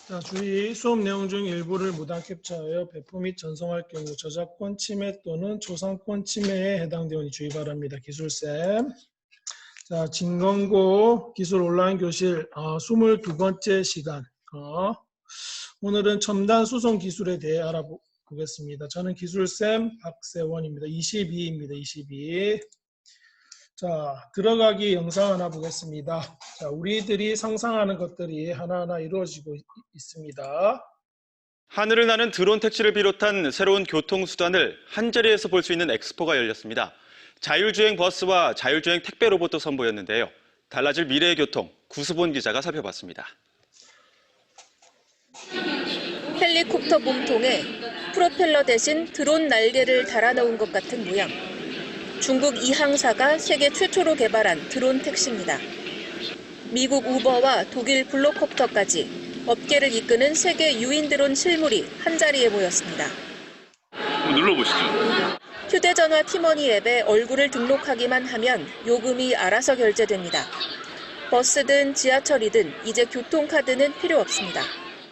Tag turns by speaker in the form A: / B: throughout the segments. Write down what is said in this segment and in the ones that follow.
A: 자, 주의 수업 내용 중 일부를 무단 캡처하여 배포 및 전송할 경우 저작권 침해 또는 초상권 침해에 해당되오니 주의 바랍니다. 기술쌤. 자, 진검고 기술 온라인 교실 22번째 시간. 오늘은 첨단 수송 기술에 대해 알아보겠습니다. 저는 기술쌤 박세원입니다. 22입니다. 22. 자, 들어가기 영상 하나 보겠습니다. 자, 우리들이 상상하는 것들이 하나하나 이루어지고 있습니다.
B: 하늘을 나는 드론 택시를 비롯한 새로운 교통수단을 한자리에서 볼 수 있는 엑스포가 열렸습니다. 자율주행 버스와 자율주행 택배 로봇도 선보였는데요. 달라질 미래의 교통, 구수본 기자가 살펴봤습니다.
C: 헬리콥터 몸통에 프로펠러 대신 드론 날개를 달아놓은 것 같은 모양. 중국 이항사가 세계 최초로 개발한 드론 택시입니다. 미국 우버와 독일 블로콥터까지 업계를 이끄는 세계 유인 드론 실물이 한자리에 모였습니다.
D: 한번 눌러보시죠.
C: 휴대전화 티머니 앱에 얼굴을 등록하기만 하면 요금이 알아서 결제됩니다. 버스든 지하철이든 이제 교통카드는 필요 없습니다.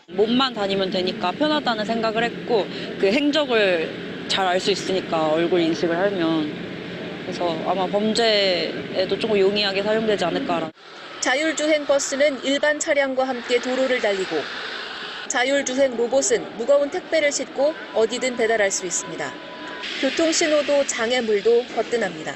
E: 몸만 다니면 되니까 편하다는 생각을 했고 그 행적을 잘 알 수 있으니까 얼굴 인식을 하면 그래서 아마 범죄에도 조금 용이하게 사용되지 않을까라. 자율주행
C: 버스는 일반 차량과 함께 도로를 달리고 자율주행 로봇은 무거운 택배를 싣고 어디든 배달할 수 있습니다. 교통신호도 장애물도 거뜬합니다.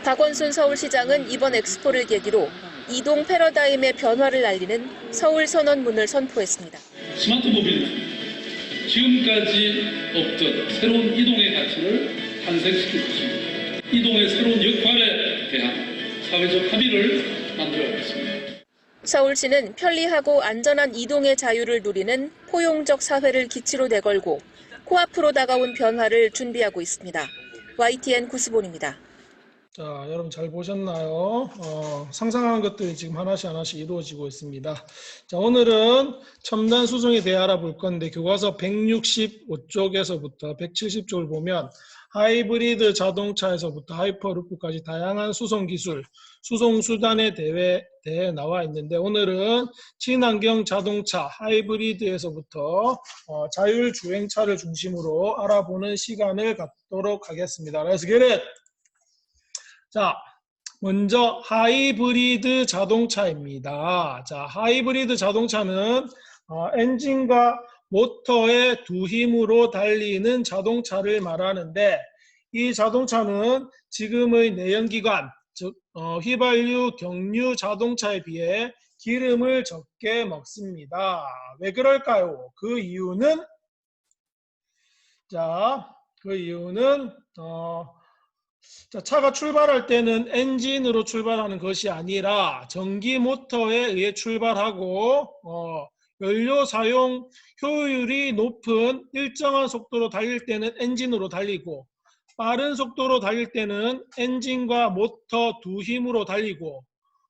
C: 박원순 서울시장은 이번 엑스포를 계기로 이동 패러다임의 변화를 알리는 서울 선언문을 선포했습니다.
D: 스마트 모빌리티, 지금까지 없던 새로운 이동의 가치를 탄생시킬 것입니다. 이동의 새로운 역할에 대한 사회적 합의를 만들어가겠습니다.
C: 서울시는 편리하고 안전한 이동의 자유를 누리는 포용적 사회를 기치로 내걸고 코앞으로 다가온 변화를 준비하고 있습니다. YTN 구수본입니다.
A: 자, 여러분 잘 보셨나요? 상상하는 것들이 지금 하나씩 이루어지고 있습니다. 자, 오늘은 첨단 수송에 대해 알아볼 건데 교과서 165쪽에서부터 170쪽을 보면 하이브리드 자동차에서부터 하이퍼루프까지 다양한 수송 기술, 수송 수단에 대해 나와 있는데 오늘은 친환경 자동차 하이브리드에서부터 자율주행차를 중심으로 알아보는 시간을 갖도록 하겠습니다. Let's get it! 자, 먼저 하이브리드 자동차입니다. 자, 하이브리드 자동차는 엔진과 모터의 두 힘으로 달리는 자동차를 말하는데 이 자동차는 지금의 내연기관, 즉 휘발유 경유 자동차에 비해 기름을 적게 먹습니다. 왜 그럴까요? 그 이유는 차가 출발할 때는 엔진으로 출발하는 것이 아니라 전기 모터에 의해 출발하고 연료 사용 효율이 높은 일정한 속도로 달릴 때는 엔진으로 달리고 빠른 속도로 달릴 때는 엔진과 모터 두 힘으로 달리고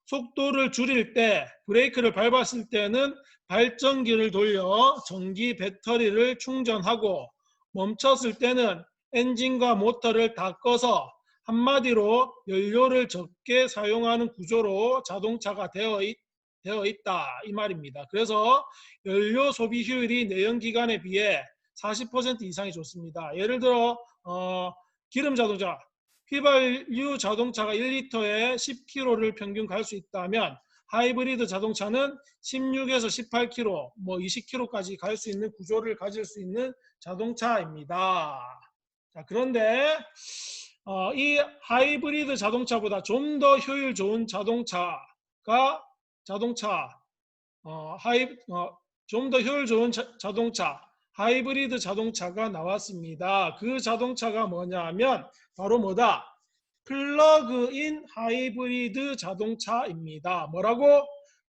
A: 속도를 줄일 때 브레이크를 밟았을 때는 발전기를 돌려 전기 배터리를 충전하고 멈췄을 때는 엔진과 모터를 다 꺼서 한마디로 연료를 적게 사용하는 구조로 자동차가 되어 있다 이 말입니다. 그래서 연료 소비 효율이 내연기관에 비해 40% 이상이 좋습니다. 예를 들어 기름 자동차, 휘발유 자동차가 1리터에 10km를 평균 갈 수 있다면 하이브리드 자동차는 16에서 18km, 20km까지 갈 수 있는 구조를 가질 수 있는 자동차입니다. 자, 그런데 이 하이브리드 자동차보다 좀 더 효율 좋은 좀 더 효율 좋은 자동차, 하이브리드 자동차가 나왔습니다. 그 자동차가 뭐냐 하면 바로 뭐다? 플러그인 하이브리드 자동차입니다. 뭐라고?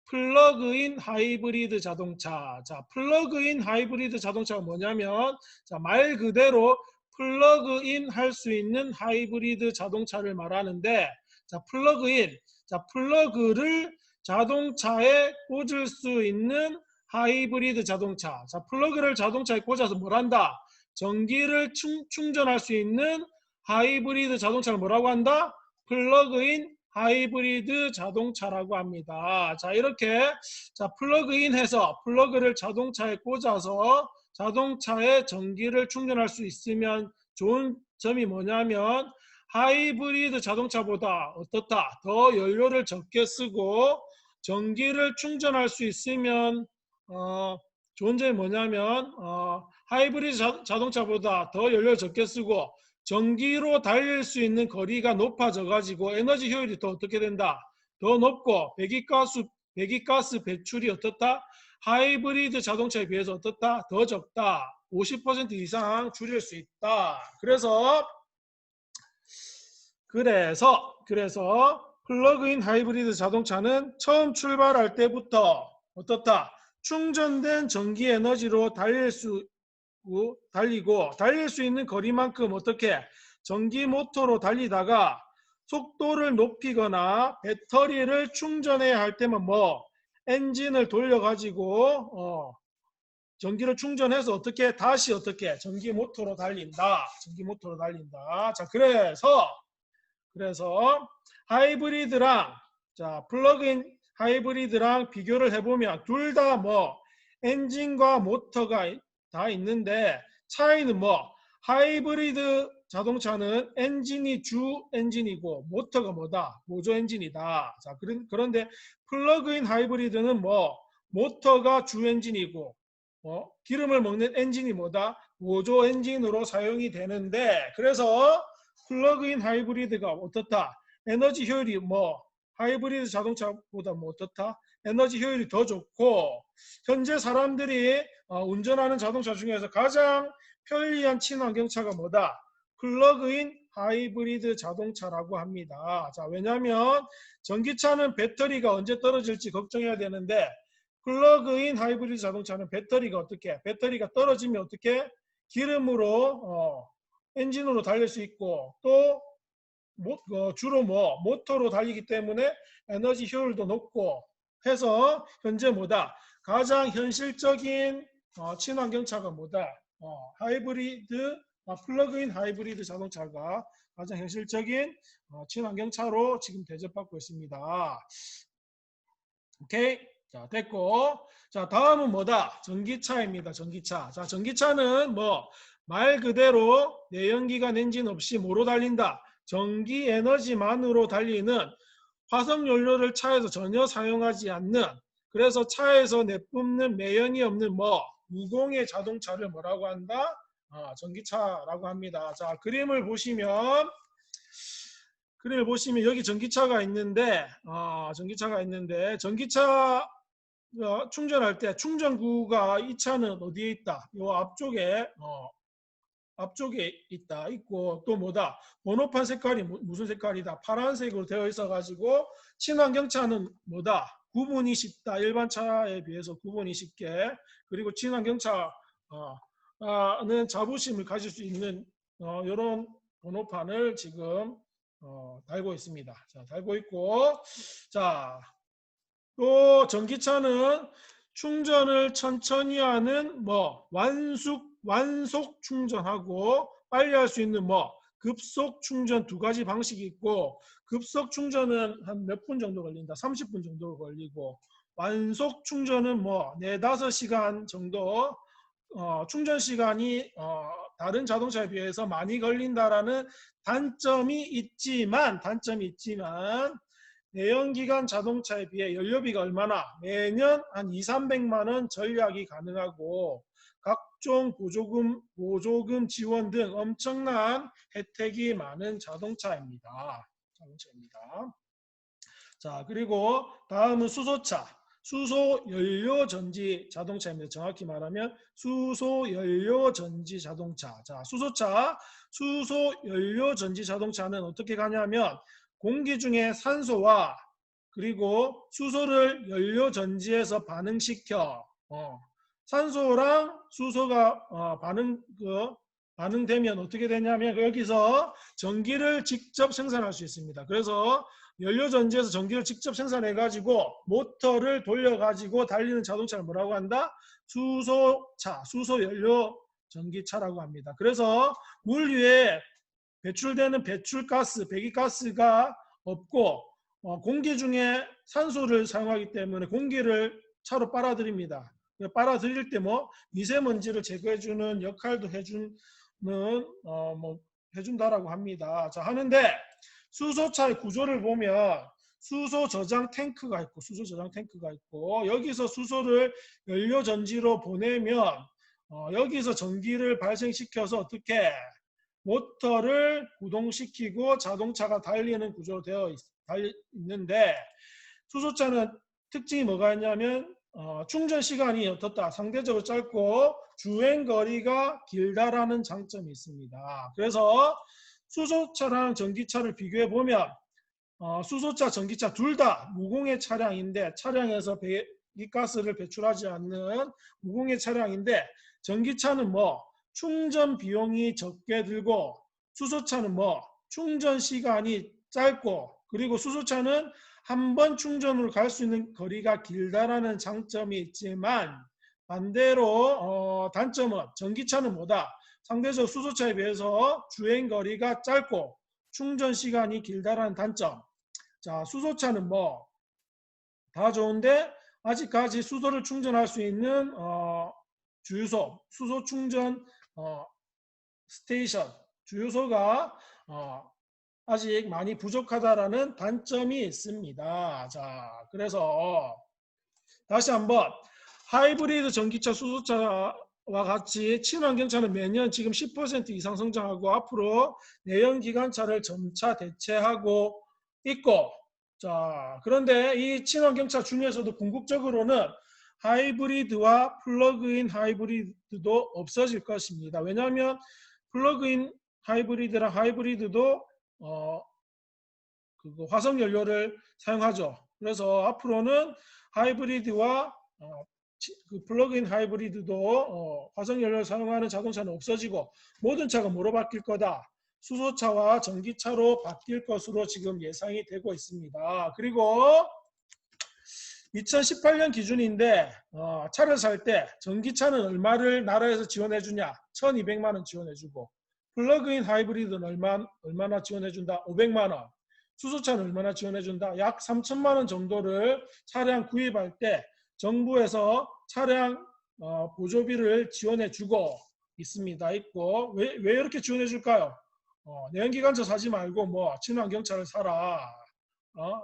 A: 플러그인 하이브리드 자동차. 자, 플러그인 하이브리드 자동차가 뭐냐면 말 그대로 플러그인 할 수 있는 하이브리드 자동차를 말하는데 플러그를 자동차에 꽂을 수 있는 하이브리드 자동차. 자, 플러그를 자동차에 꽂아서 뭘 한다? 전기를 충전할 수 있는 하이브리드 자동차를 뭐라고 한다? 플러그인 하이브리드 자동차라고 합니다. 자, 이렇게 자, 플러그인해서 플러그를 자동차에 꽂아서 자동차에 전기를 충전할 수 있으면 좋은 점이 뭐냐면 하이브리드 자동차보다 어떻다? 더 연료를 적게 쓰고 전기를 충전할 수 있으면 좋은 점이 뭐냐면 하이브리드 자동차보다 더 연료를 적게 쓰고 전기로 달릴 수 있는 거리가 높아져 가지고 에너지 효율이 더 어떻게 된다? 더 높고 배기가스 배출이 어떻다? 하이브리드 자동차에 비해서 어떻다? 더 적다. 50% 이상 줄일 수 있다. 그래서 플러그인 하이브리드 자동차는 처음 출발할 때부터 어떻다? 충전된 전기 에너지로 달릴 수 있는 거리만큼 어떻게 전기 모터로 달리다가 속도를 높이거나 배터리를 충전해야 할 때면 엔진을 돌려가지고 전기를 충전해서 다시 전기 모터로 달린다. 자, 그래서 하이브리드랑 플러그인 하이브리드랑 비교를 해보면 둘 다 엔진과 모터가 다 있는데 차이는 하이브리드 자동차는 엔진이 주 엔진이고 모터가 보조 엔진이다. 자, 그런데 플러그인 하이브리드는 모터가 주 엔진이고 기름을 먹는 엔진이 보조 엔진으로 사용이 되는데 그래서 플러그인 하이브리드가 어떻다? 에너지 효율이 하이브리드 자동차보다 어떻다? 에너지 효율이 더 좋고 현재 사람들이 운전하는 자동차 중에서 가장 편리한 친환경차가 플러그인 하이브리드 자동차라고 합니다. 자, 왜냐하면 전기차는 배터리가 언제 떨어질지 걱정해야 되는데 플러그인 하이브리드 자동차는 배터리가 떨어지면 기름으로 엔진으로 달릴 수 있고 또 주로 모터로 달리기 때문에 에너지 효율도 높고 해서 현재 가장 현실적인 친환경차가 플러그인 하이브리드 자동차가 가장 현실적인 친환경차로 지금 대접받고 있습니다. 오케이. 자, 됐고. 자, 다음은 전기차입니다. 전기차. 자, 전기차는 말 그대로 내연기관 엔진 없이 뭐로 달린다? 전기 에너지만으로 달리는 화석연료를 차에서 전혀 사용하지 않는 그래서 차에서 내뿜는 매연이 없는 무공해 자동차를 뭐라고 한다? 전기차라고 합니다. 자, 그림을 보시면 여기 전기차가 있는데 전기차 충전할 때 충전구가 이 차는 어디에 있다? 요 앞쪽에 있고 또 번호판 색깔이 무슨 색깔이다? 파란색으로 되어 있어 가지고 친환경차는 구분이 쉽다. 일반 차에 비해서 구분이 쉽게 그리고 친환경차는 자부심을 가질 수 있는 이런 번호판을 지금 달고 있습니다. 자, 달고 있고 자, 또 전기차는 충전을 천천히 하는 완속 충전하고 빨리 할 수 있는 급속 충전 두 가지 방식이 있고 급속 충전은 한 몇 분 정도 걸린다. 30분 정도 걸리고 완속 충전은 4-5시간 정도 충전 시간이 다른 자동차에 비해서 많이 걸린다라는 단점이 있지만 내연기관 자동차에 비해 연료비가 얼마나 매년 한 200~300만 원 절약이 가능하고 각종 보조금 지원 등 엄청난 혜택이 많은 자동차입니다. 자, 그리고 다음은 수소차. 수소연료전지 자동차입니다. 정확히 말하면 수소연료전지 자동차. 자, 수소연료전지 자동차는 어떻게 가냐면 공기 중에 산소와 그리고 수소를 연료전지에서 반응시켜 산소랑 수소가 반응되면 어떻게 되냐면 여기서 전기를 직접 생산할 수 있습니다. 그래서 연료전지에서 전기를 직접 생산해 가지고 모터를 돌려 가지고 달리는 자동차를 뭐라고 한다? 수소연료 전기차라고 합니다. 그래서 물 위에 배출되는 배기가스가 없고 공기 중에 산소를 사용하기 때문에 공기를 차로 빨아들입니다. 빨아들일 때 뭐 미세먼지를 제거해주는 역할도 해준다라고 합니다. 자, 하는데 수소차의 구조를 보면 수소 저장 탱크가 있고 여기서 수소를 연료 전지로 보내면 여기서 전기를 발생시켜서 어떻게 모터를 구동시키고 자동차가 달리는 구조로 되어 있는데 수소차는 특징이 뭐가 있냐면 충전 시간이 어떻다 상대적으로 짧고 주행 거리가 길다라는 장점이 있습니다. 그래서 수소차랑 전기차를 비교해 보면 수소차, 전기차 둘 다 무공해 차량인데 차량에서 배기가스를 배출하지 않는 무공해 차량인데 전기차는 뭐 충전 비용이 적게 들고 수소차는 뭐 충전 시간이 짧고 그리고 수소차는 한 번 충전으로 갈 수 있는 거리가 길다라는 장점이 있지만 반대로 단점은 전기차는 뭐다? 상대적 수소차에 비해서 주행 거리가 짧고 충전 시간이 길다라는 단점. 자, 수소차는 뭐 다 좋은데 아직까지 수소를 충전할 수 있는 주유소, 수소 충전 스테이션, 주유소가 아직 많이 부족하다라는 단점이 있습니다. 자, 그래서 다시 한번 하이브리드 전기차, 수소차와 같이 친환경차는 매년 지금 10% 이상 성장하고 앞으로 내연기관차를 점차 대체하고 있고 자, 그런데 이 친환경차 중에서도 궁극적으로는 하이브리드와 플러그인 하이브리드도 없어질 것입니다. 왜냐하면 플러그인 하이브리드랑 하이브리드도 화석 연료를 사용하죠. 그래서 앞으로는 하이브리드와 플러그인 하이브리드도 화석 연료를 사용하는 자동차는 없어지고 모든 차가 뭐로 바뀔 거다? 수소차와 전기차로 바뀔 것으로 지금 예상이 되고 있습니다. 그리고 2018년 기준인데 차를 살 때 전기차는 얼마를 나라에서 지원해 주냐? 1,200만 원 지원해 주고 플러그인 하이브리드는 얼마나 지원해 준다? 500만 원. 수소차는 얼마나 지원해 준다? 약 3천만 원 정도를 차량 구입할 때 정부에서 차량 보조비를 지원해 주고 있습니다. 있고 왜 이렇게 지원해 줄까요? 내연기관차 사지 말고 뭐 친환경차를 사라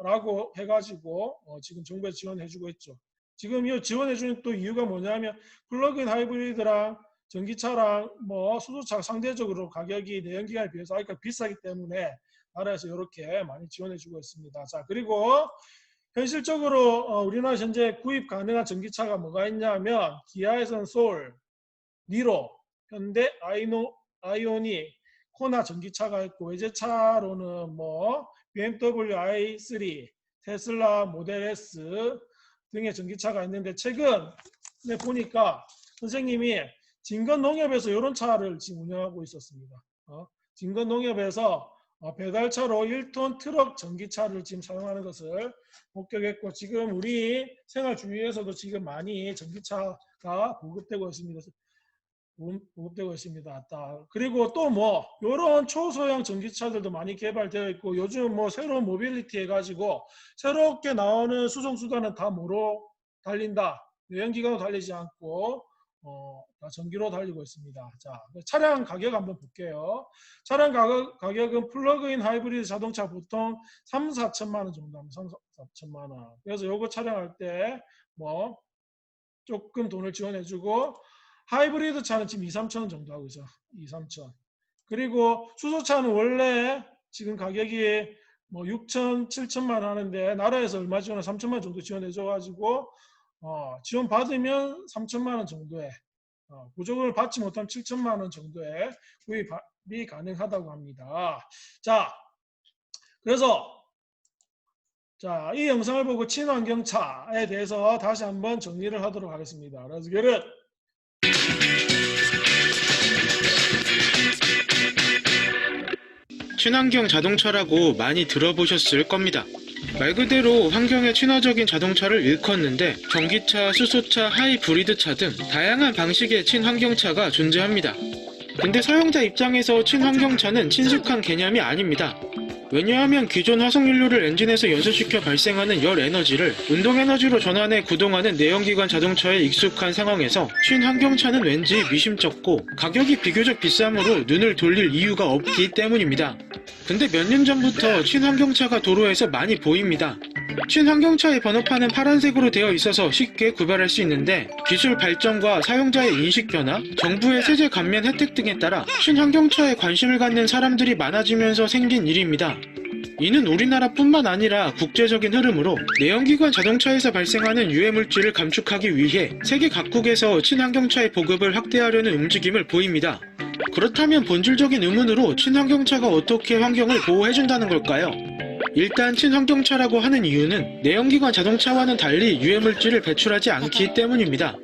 A: 라고 해가지고 지금 정부에서 지원해주고 있죠. 지금 이 지원해주는 또 이유가 뭐냐면 플러그인 하이브리드랑 전기차랑 뭐 수소차 상대적으로 가격이 내연기관에 비해서 아직까지 비싸기 때문에 나라에서 이렇게 많이 지원해주고 있습니다. 자, 그리고 현실적으로 우리나라 현재 구입 가능한 전기차가 뭐가 있냐면 기아에서는 소울, 니로, 현대 아이오닉, 코나 전기차가 있고 외제차로는 뭐 BMW i3, 테슬라 모델 S 등의 전기차가 있는데 최근에 보니까 선생님이 진건농협에서 이런 차를 지금 운영하고 있었습니다. 진건농협에서 배달차로 1톤 트럭 전기차를 지금 사용하는 것을 목격했고 지금 우리 생활 주위에서도 지금 많이 전기차가 보급되고 있습니다. 그리고 또 뭐 이런 초소형 전기차들도 많이 개발되어 있고 요즘 뭐 새로운 모빌리티 해가지고 새롭게 나오는 수송수단은 다 뭐로 달린다? 내연기관으로 달리지 않고 다 전기로 달리고 있습니다. 자, 차량 가격 한번 볼게요. 차량 가격은 플러그인 하이브리드 자동차 보통 3, 4천만 원 정도 합니다. 3, 4천만 원. 그래서 요거 촬영할 때 뭐 조금 돈을 지원해주고 하이브리드 차는 지금 2, 3천 원 정도 하고 있죠. 2, 3천. 그리고 수소차는 원래 지금 가격이 뭐 6천, 7천만 원 하는데 나라에서 얼마 지원을 3천만 원 정도 지원해줘가지고 지원 받으면 3천만 원 정도에 보조금을 받지 못하면 7천만 원 정도에 구입이 가능하다고 합니다. 자, 그래서 자, 이 영상을 보고 친환경차에 대해서 다시 한번 정리를 하도록 하겠습니다. 그래서 결론.
F: 친환경 자동차라고 많이 들어보셨을 겁니다. 말 그대로 환경에 친화적인 자동차를 일컫는데 전기차, 수소차, 하이브리드차 등 다양한 방식의 친환경차가 존재합니다. 근데 사용자 입장에서 친환경차는 친숙한 개념이 아닙니다. 왜냐하면 기존 화석연료를 엔진에서 연소시켜 발생하는 열 에너지를 운동 에너지로 전환해 구동하는 내연기관 자동차에 익숙한 상황에서 친환경차는 왠지 미심쩍고 가격이 비교적 비싸므로 눈을 돌릴 이유가 없기 때문입니다. 근데 몇 년 전부터 친환경차가 도로에서 많이 보입니다. 친환경차의 번호판은 파란색으로 되어 있어서 쉽게 구별할 수 있는데 기술 발전과 사용자의 인식 변화, 정부의 세제 감면 혜택 등에 따라 친환경차에 관심을 갖는 사람들이 많아지면서 생긴 일입니다. 이는 우리나라뿐만 아니라 국제적인 흐름으로 내연기관 자동차에서 발생하는 유해물질을 감축하기 위해 세계 각국에서 친환경차의 보급을 확대하려는 움직임을 보입니다. 그렇다면 본질적인 의문으로 친환경차가 어떻게 환경을 보호해준다는 걸까요? 일단 친환경차라고 하는 이유는 내연기관 자동차와는 달리 유해물질을 배출하지 않기 때문입니다.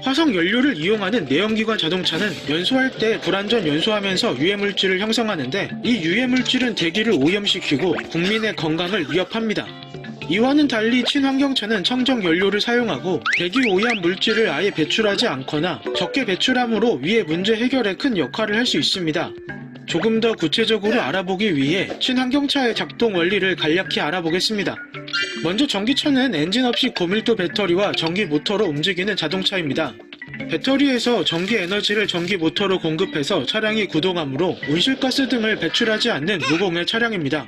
F: 화석 연료를 이용하는 내연기관 자동차는 연소할 때 불완전 연소하면서 유해물질을 형성하는데 이 유해물질은 대기를 오염시키고 국민의 건강을 위협합니다. 이와는 달리 친환경차는 청정 연료를 사용하고 대기 오염 물질을 아예 배출하지 않거나 적게 배출함으로 위해 문제 해결에 큰 역할을 할 수 있습니다. 조금 더 구체적으로 알아보기 위해 친환경차의 작동 원리를 간략히 알아보겠습니다. 먼저 전기차는 엔진 없이 고밀도 배터리와 전기 모터로 움직이는 자동차입니다. 배터리에서 전기 에너지를 전기 모터로 공급해서 차량이 구동하므로 온실가스 등을 배출하지 않는 무공해 차량입니다.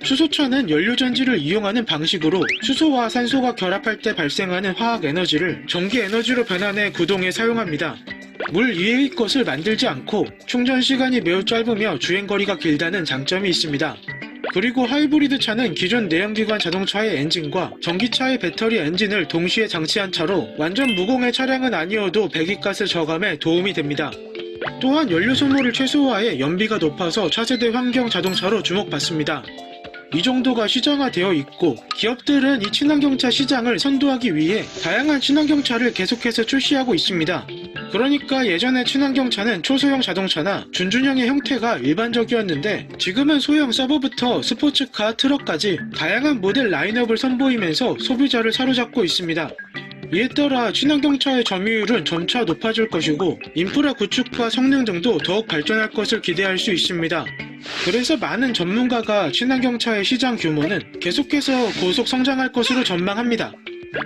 F: 수소차는 연료전지를 이용하는 방식으로 수소와 산소가 결합할 때 발생하는 화학 에너지를 전기 에너지로 변환해 구동에 사용합니다. 물 위의 것을 만들지 않고 충전 시간이 매우 짧으며 주행거리가 길다는 장점이 있습니다. 그리고 하이브리드 차는 기존 내연기관 자동차의 엔진과 전기차의 배터리 엔진을 동시에 장치한 차로 완전 무공해 차량은 아니어도 배기가스 저감에 도움이 됩니다. 또한 연료 소모를 최소화해 연비가 높아서 차세대 환경 자동차로 주목받습니다. 이 정도가 시장화되어 있고 기업들은 이 친환경차 시장을 선도하기 위해 다양한 친환경차를 계속해서 출시하고 있습니다. 그러니까 예전에 친환경차는 초소형 자동차나 준준형의 형태가 일반적이었는데 지금은 소형 서버부터 스포츠카, 트럭까지 다양한 모델 라인업을 선보이면서 소비자를 사로잡고 있습니다. 이에 따라 친환경차의 점유율은 점차 높아질 것이고 인프라 구축과 성능 등도 더욱 발전할 것을 기대할 수 있습니다. 그래서 많은 전문가가 친환경차의 시장 규모는 계속해서 고속 성장할 것으로 전망합니다.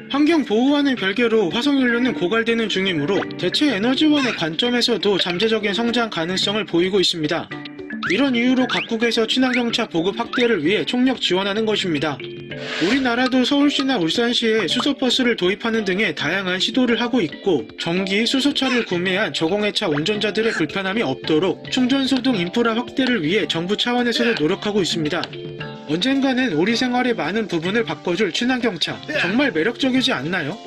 F: 환경 보호와는 별개로 화석연료는 고갈되는 중이므로 대체 에너지원의 관점에서도 잠재적인 성장 가능성을 보이고 있습니다. 이런 이유로 각국에서 친환경차 보급 확대를 위해 총력 지원하는 것입니다. 우리나라도 서울시나 울산시에 수소버스를 도입하는 등의 다양한 시도를 하고 있고 전기 수소차를 구매한 저공해차 운전자들의 불편함이 없도록 충전소 등 인프라 확대를 위해 정부 차원에서도 노력하고 있습니다. 언젠가는 우리 생활의 많은 부분을 바꿔줄 친환경차 정말 매력적이지 않나요?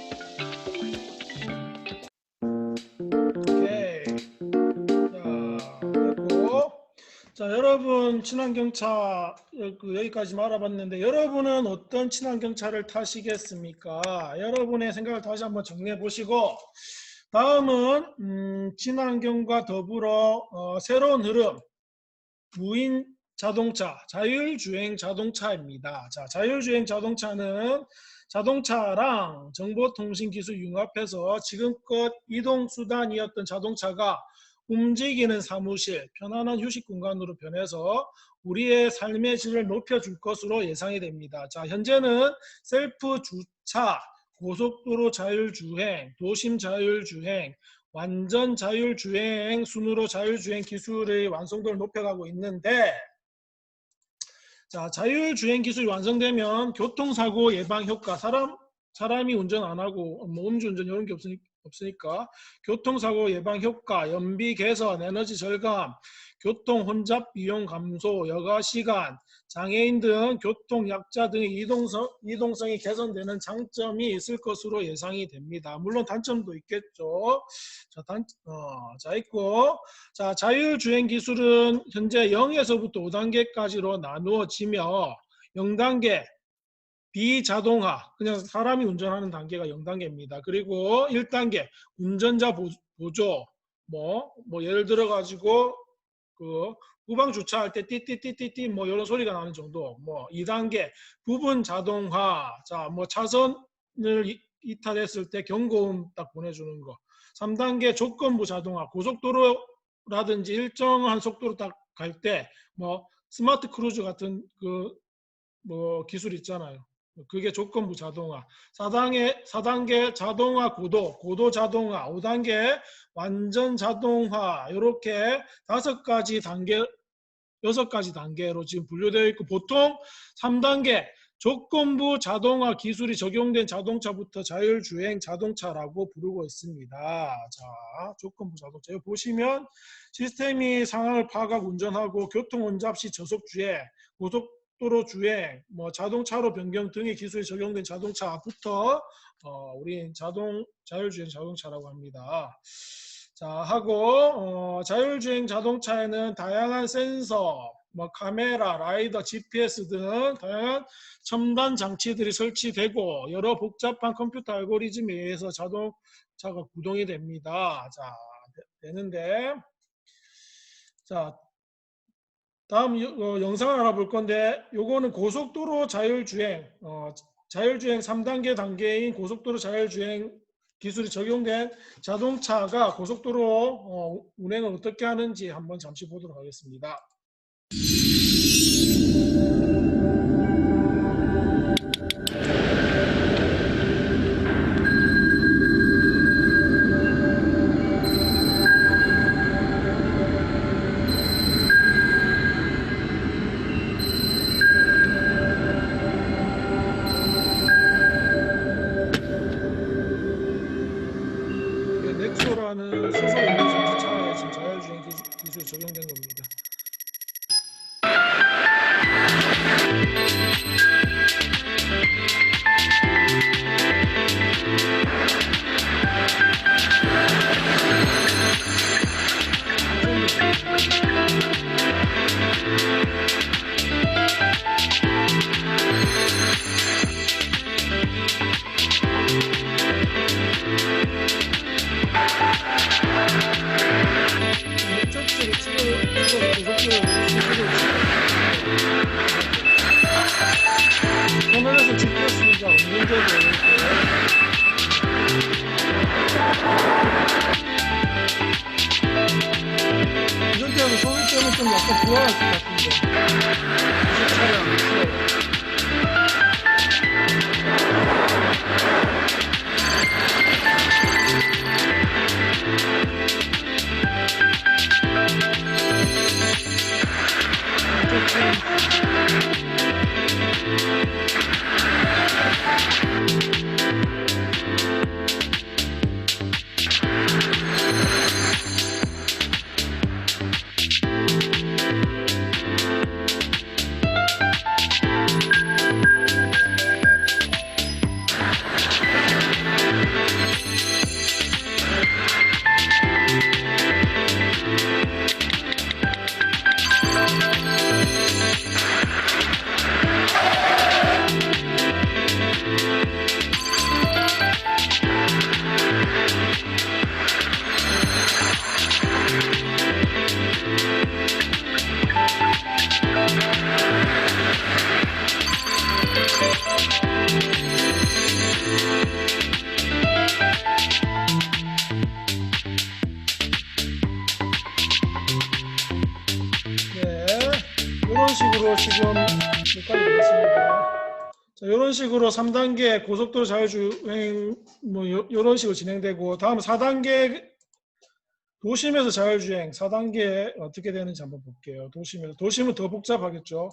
A: 자, 여러분 친환경차 여기까지 알아봤는데 여러분은 어떤 친환경차를 타시겠습니까? 여러분의 생각을 다시 한번 정리해 보시고 다음은 친환경과 더불어 새로운 흐름 무인 자동차, 자율주행 자동차입니다. 자, 자율주행 자동차는 자동차랑 정보통신기술 융합해서 지금껏 이동수단이었던 자동차가 움직이는 사무실, 편안한 휴식 공간으로 변해서 우리의 삶의 질을 높여줄 것으로 예상이 됩니다. 자, 현재는 셀프 주차, 고속도로 자율주행, 도심 자율주행, 완전 자율주행 순으로 자율주행 기술의 완성도를 높여가고 있는데 자, 자율주행 기술이 완성되면 교통사고 예방 효과, 사람이 운전 안 하고 음주운전 이런 게 없으니까 교통사고 예방 효과, 연비 개선, 에너지 절감, 교통 혼잡 비용 감소, 여가 시간, 장애인 등 교통 약자 등의 이동성이 개선되는 장점이 있을 것으로 예상이 됩니다. 물론 단점도 있겠죠. 자, 자율주행 기술은 현재 0에서부터 5단계까지로 나누어지며 0단계 비자동화, 그냥 사람이 운전하는 단계가 0단계입니다. 그리고 1단계 운전자 보조, 뭐 예를 들어 가지고 후방 주차할 때 띠띠띠띠띠 이런 소리가 나는 정도. 2단계 부분 자동화, 자 차선을 이탈했을 때 경고음 딱 보내주는 거. 3단계 조건부 자동화, 고속도로라든지 일정한 속도로 딱 갈 때 스마트 크루즈 같은 그 뭐 기술 있잖아요. 그게 조건부 자동화. 4단계 자동화 고도 자동화. 5단계 완전 자동화. 이렇게 5가지 단계, 6가지 단계로 지금 분류되어 있고, 보통 3단계 조건부 자동화 기술이 적용된 자동차부터 자율주행 자동차라고 부르고 있습니다. 자, 조건부 자동차. 여기 보시면 시스템이 상황을 파악하고 운전하고 교통 혼잡 시 저속주행, 고속도로 주행, 뭐 자동차로 변경 등의 기술이 적용된 자동차부터 우린 자율주행 자동차라고 합니다. 자, 하고 자율주행 자동차에는 다양한 센서, 뭐 카메라, 라이더, GPS 등 다양한 첨단 장치들이 설치되고 여러 복잡한 컴퓨터 알고리즘에 의해서 자동차가 구동이 됩니다. 자, 되는데, 자, 다음 영상을 알아볼 건데, 요거는 고속도로 자율주행, 자율주행 3단계 단계인 고속도로 자율주행 기술이 적용된 자동차가 고속도로 운행을 어떻게 하는지 한번 잠시 보도록 하겠습니다. 넥소라는 수소 연료 전기차에 지금 자율주행 기술이 적용된 겁니다. 목적지를 찍어 고속도로 수시로 화면에서 GPS가 없는데도 이 상태에서 소리 때문에 좀 약간 불안할 것 같은데 차량 이런 식으로 지금 여기까지 되겠습니다. 자, 이런 식으로 3단계 고속도로 자율주행 뭐 이런 식으로 진행되고, 다음 4단계 도심에서 자율주행 4단계 어떻게 되는지 한번 볼게요. 도심은 더 복잡하겠죠.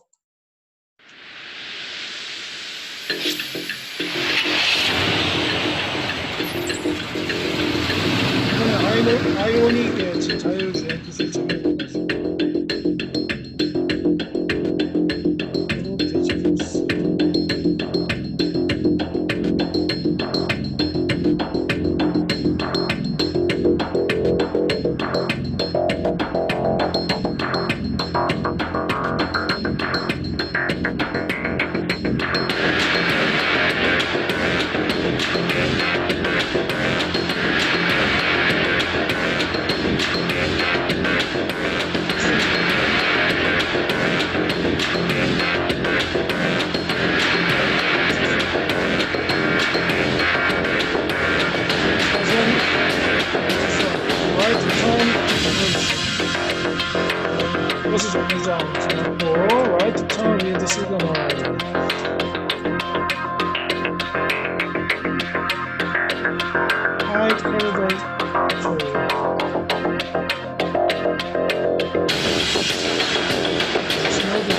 A: 이번에 아이오닉의 지금 자율주행 기술이 적용되고 있습니다. 버스 정류장 지났고 right turn with signal. High corridor 쪽. 신호도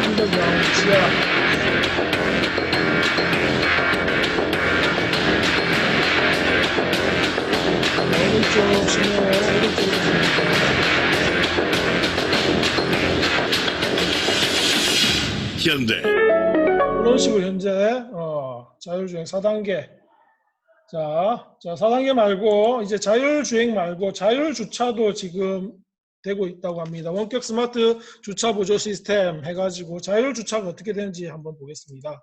A: 한덕양 지하. 오른쪽 신호 오른쪽으로
G: 현대
A: 이런 식으로 현재 자율주행 4단계. 자 4단계 말고 이제 자율주행 말고 자율주차도 지금 되고 있다고 합니다. 원격 스마트 주차 보조 시스템 해가지고 자율주차가 어떻게 되는지 한번 보겠습니다.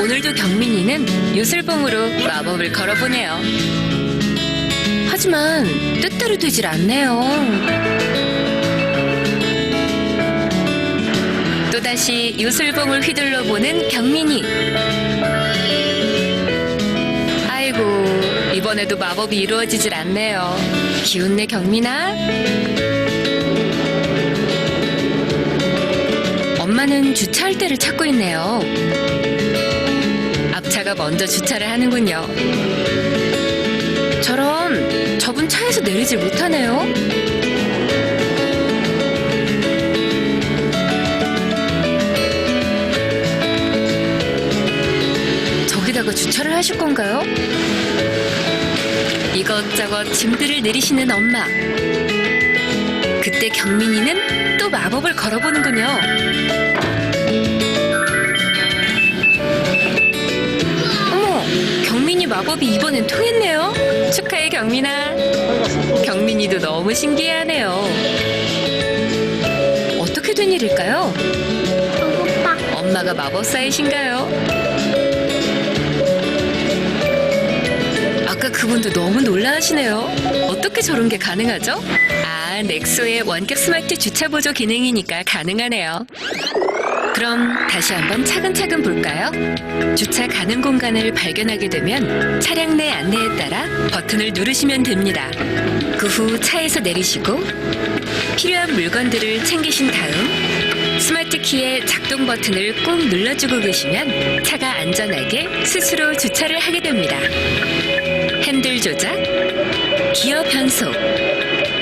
H: 오늘도 경민이는 요술봉으로 마법을 걸어보네요. 하지만 뜻대로 되질 않네요. 또다시 요술봉을 휘둘러 보는 경민이. 아이고, 이번에도 마법이 이루어지질 않네요. 기운내 경민아. 엄마는 주차할 때를 찾고 있네요. 앞차가 먼저 주차를 하는군요. 저런, 저분 차에서 내리질 못하네요. 저기다가 주차를 하실 건가요? 이것저것 짐들을 내리시는 엄마. 그때 경민이는 또 마법을 걸어보는군요. 어머, 경민이 마법이 이번엔 통했네요. 축하해 경민아. 경민이도 너무 신기해하네요. 어떻게 된 일일까요? 엄마가 마법사이신가요? 아까 그분도 너무 놀라하시네요. 어떻게 저런 게 가능하죠? 아, 넥소의 원격 스마트 주차 보조 기능이니까 가능하네요. 그럼 다시 한번 차근차근 볼까요? 주차 가능 공간을 발견하게 되면 차량 내 안내에 따라 버튼을 누르시면 됩니다. 그 후 차에서 내리시고 필요한 물건들을 챙기신 다음 스마트 키의 작동 버튼을 꾹 눌러주고 계시면 차가 안전하게 스스로 주차를 하게 됩니다. 핸들 조작, 기어 변속,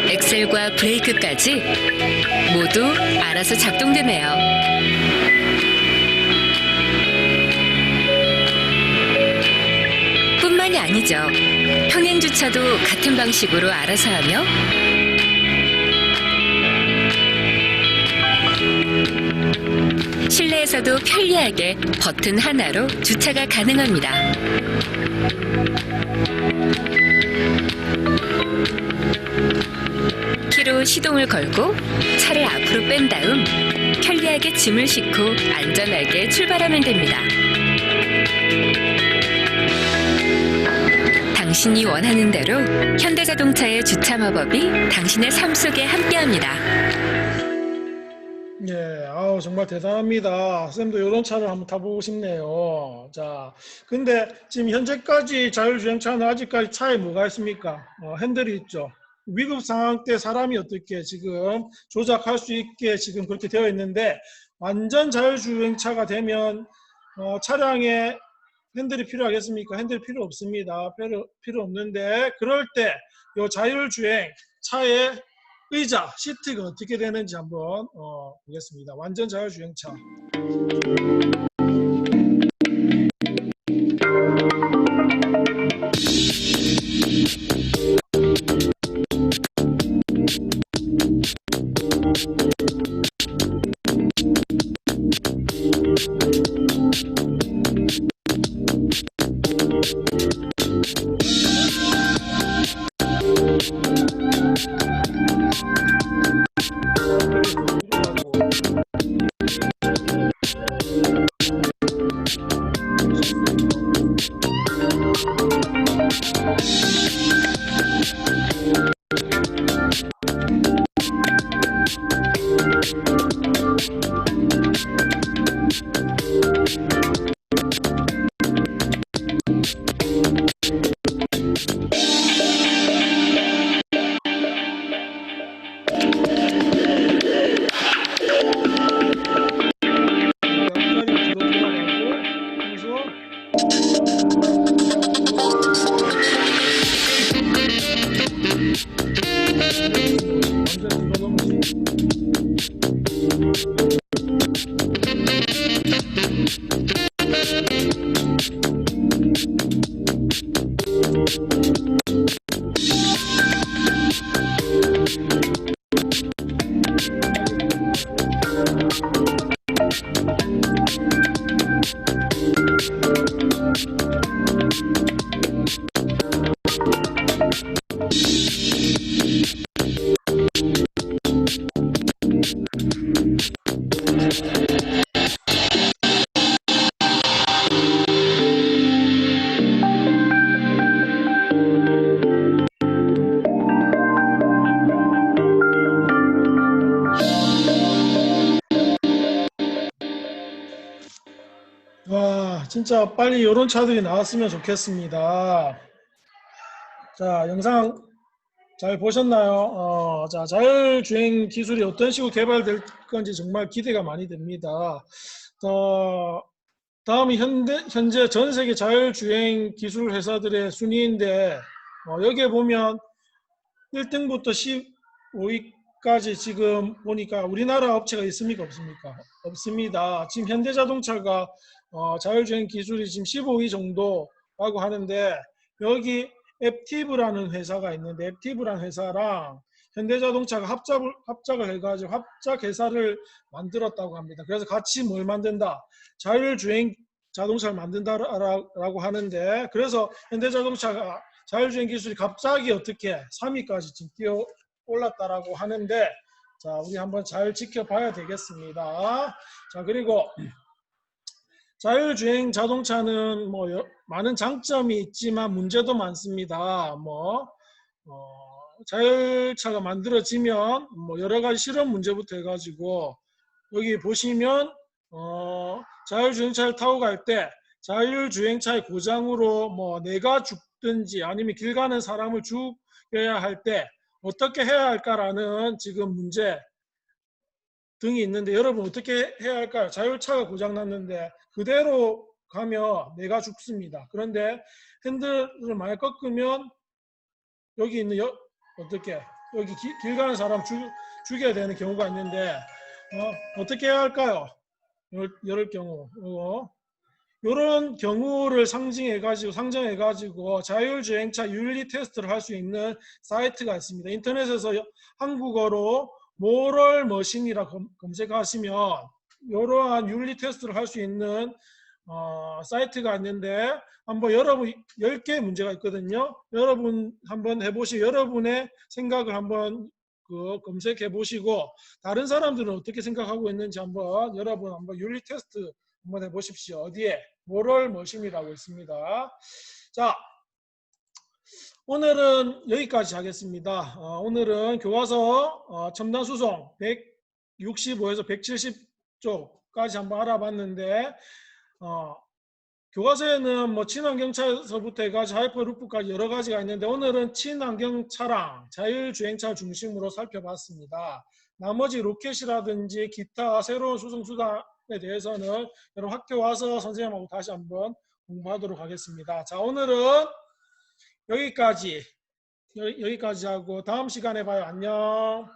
H: 엑셀과 브레이크까지 모두 알아서 작동되네요. 뿐만이 아니죠. 평행 주차도 같은 방식으로 알아서 하며 실내에서도 편리하게 버튼 하나로 주차가 가능합니다. 키로 시동을 걸고 차를 앞으로 뺀 다음 편리하게 짐을 싣고 안전하게 출발하면 됩니다. 당신이 원하는 대로 현대자동차의 주차 마법이 당신의 삶 속에 함께합니다.
A: 예, 아우 정말 대단합니다. 쌤도 이런 차를 한번 타보고 싶네요. 자, 근데 지금 현재까지 자율주행차는 아직까지 차에 뭐가 있습니까? 핸들이 있죠. 위급 상황 때 사람이 어떻게 지금 조작할 수 있게 지금 그렇게 되어 있는데 완전 자율주행차가 되면 차량에 핸들이 필요하겠습니까? 핸들이 필요 없습니다. 필요 없는데 그럴 때 이 자율주행 차의 의자, 시트가 어떻게 되는지 한번 보겠습니다. 완전 자율주행차. 앞자리 뒤로 돌아가고 그래서 완전 뒤로 넘어지. 와, 진짜 빨리 이런 차들이 나왔으면 좋겠습니다. 자, 영상 잘 보셨나요? 자, 자율주행 기술이 어떤 식으로 개발될 건지 정말 기대가 많이 됩니다. 다음이 현재 전 세계 자율주행 기술 회사들의 순위인데, 여기에 보면 1등부터 15위까지 지금 보니까 우리나라 업체가 있습니까? 없습니까? 없습니다. 지금 현대자동차가 자율주행 기술이 지금 15위 정도라고 하는데, 여기 앱티브라는 회사가 있는데, 앱티브라는 회사랑 현대자동차가 합작을 해가지고 합작 회사를 만들었다고 합니다. 그래서 같이 뭘 만든다? 자율주행 자동차를 만든다라고 하는데, 그래서 현대자동차가 자율주행 기술이 갑자기 어떻게 3위까지 지금 뛰어 올랐다라고 하는데, 자, 우리 한번 잘 지켜봐야 되겠습니다. 자, 그리고 자율주행 자동차는 뭐 많은 장점이 있지만 문제도 많습니다. 자율차가 만들어지면 뭐 여러 가지 실험 문제부터 해가지고, 여기 보시면 자율주행차를 타고 갈 때 자율주행차의 고장으로 뭐 내가 죽든지 아니면 길 가는 사람을 죽여야 할 때 어떻게 해야 할까라는 지금 문제 등이 있는데, 여러분 어떻게 해야 할까요? 자율차가 고장났는데 그대로 가면 내가 죽습니다. 그런데 핸들을 만약 꺾으면 여기 있는 어떻게 여기 길 가는 사람 죽여야 되는 경우가 있는데, 어떻게 해야 할까요? 이럴 경우 이런 경우를 상정해가지고 자율주행차 윤리 테스트를 할 수 있는 사이트가 있습니다. 인터넷에서 한국어로 모럴 머신이라고 검색하시면 이러한 윤리 테스트를 할 수 있는 사이트가 있는데, 한번 여러분 10개의 문제가 있거든요. 여러분 한번 해보시고 여러분의 생각을 한번 검색해 보시고, 다른 사람들은 어떻게 생각하고 있는지 여러분 한번 윤리 테스트 한번 해보십시오. 어디에? 모럴 머신이라고 있습니다. 자, 오늘은 여기까지 하겠습니다. 오늘은 교과서 첨단 수송 165에서 170쪽까지 한번 알아봤는데, 교과서에는 뭐 친환경차에서부터 해가지고 하이퍼루프까지 여러 가지가 있는데, 오늘은 친환경차랑 자율주행차 중심으로 살펴봤습니다. 나머지 로켓이라든지 기타 새로운 수송수단에 대해서는 여러분 학교 와서 선생님하고 다시 한번 공부하도록 하겠습니다. 자, 오늘은 여기까지 하고 다음 시간에 봐요. 안녕.